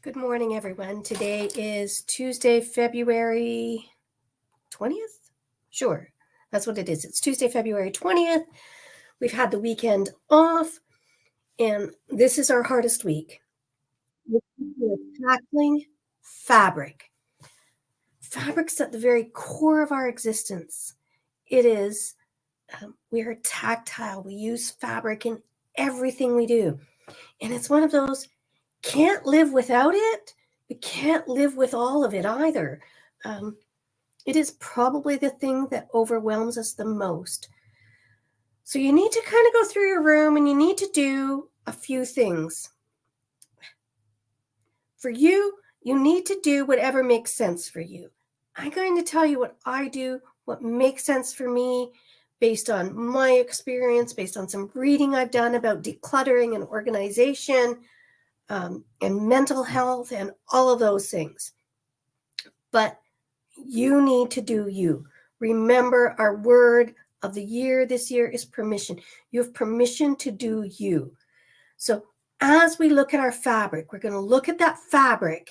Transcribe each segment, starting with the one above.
Good morning, everyone. Today is Tuesday, February 20th? Sure, that's what it is. It's Tuesday, February 20th. We've had the weekend off, and this is our hardest week. We're tackling fabric. Fabric's at the very core of our existence. It is, we are tactile. We use fabric in everything we do. And it's one of those, can't live without it, but can't live with all of it either. It is probably the thing that overwhelms us the most. So you need to kind of go through your room and you need to do a few things. For you, you need to do whatever makes sense for you. I'm going to tell you what I do, what makes sense for me, based on my experience, based on some reading I've done about decluttering and organization, and mental health and all of those things. But you need to do you. Remember, our word of the year this year is permission. You have permission to do you. So as we look at our fabric, we're going to look at that fabric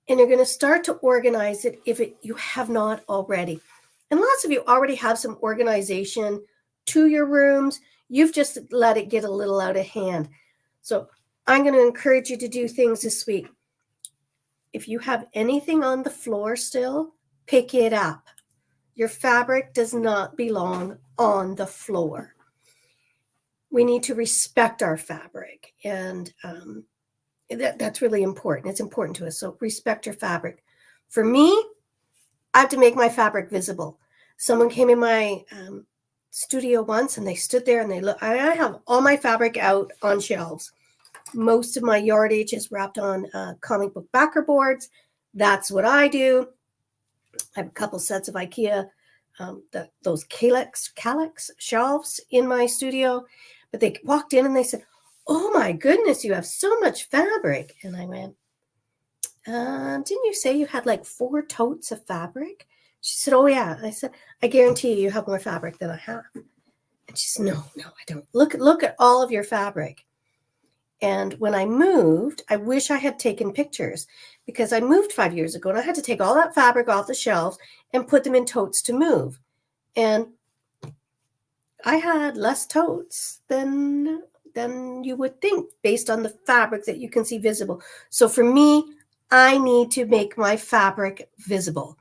and you're going to start to organize it if you have not already. And lots of you already have some organization to your rooms. You've just let it get a little out of hand. So I'm going to encourage you to do things this week. If you have anything on the floor still, pick it up. Your fabric does not belong on the floor. We need to respect our fabric, and that's really important. It's important to us. So respect your fabric. For me, I have to make my fabric visible. Someone came in my studio once and they stood there and they look. I have all my fabric out on shelves. Most of my yardage is wrapped on comic book backer boards. That's what I do. I have a couple sets of IKEA, those calyx shelves in my studio. But they walked in and they said, "Oh my goodness, you have so much fabric." And I went, "Didn't you say you had like 4 totes of fabric?" She said, "Oh yeah." And I said, "I guarantee you have more fabric than I have." And she said, No, I don't. Look at all of your fabric. And when I moved, I wish I had taken pictures because I moved 5 years ago and I had to take all that fabric off the shelves and put them in totes to move. And I had less totes than you would think based on the fabric that you can see visible. So for me, I need to make my fabric visible.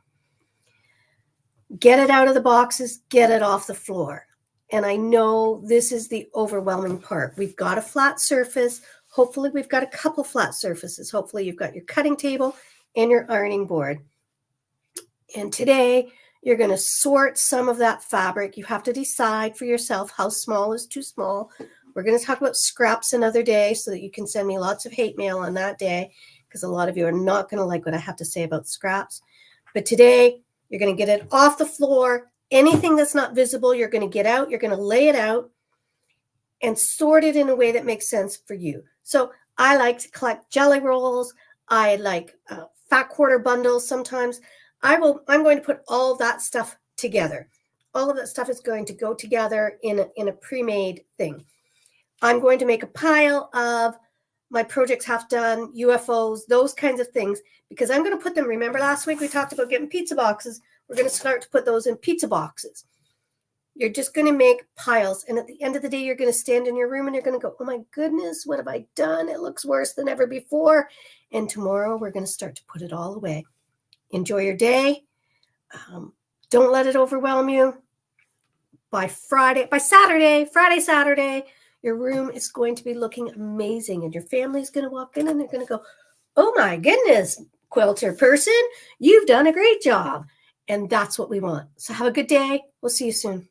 Get it out of the boxes, get it off the floor. And I know this is the overwhelming part. We've got a flat surface. Hopefully we've got a couple flat surfaces. Hopefully you've got your cutting table and your ironing board. And today you're going to sort some of that fabric. You have to decide for yourself how small is too small. We're going to talk about scraps another day so that you can send me lots of hate mail on that day because a lot of you are not going to like what I have to say about scraps. But today you're going to get it off the floor. Anything that's not visible, you're going to get out, you're going to lay it out and sort it in a way that makes sense for you. So I like to collect jelly rolls. I like fat quarter bundles sometimes. I'm going to put all that stuff together. All of that stuff is going to go together in a pre-made thing. I'm going to make a pile of my projects half done, UFOs, those kinds of things, because I'm going to put them. Remember last week we talked about getting pizza boxes. We're going to start to put those in pizza boxes. You're just going to make piles. And at the end of the day, you're going to stand in your room and you're going to go, "Oh my goodness, what have I done? It looks worse than ever before." And tomorrow we're going to start to put it all away. Enjoy your day. Don't let it overwhelm you. By Saturday, your room is going to be looking amazing. And your family's going to walk in and they're going to go, "Oh my goodness, quilter person, you've done a great job." And that's what we want. So have a good day. We'll see you soon.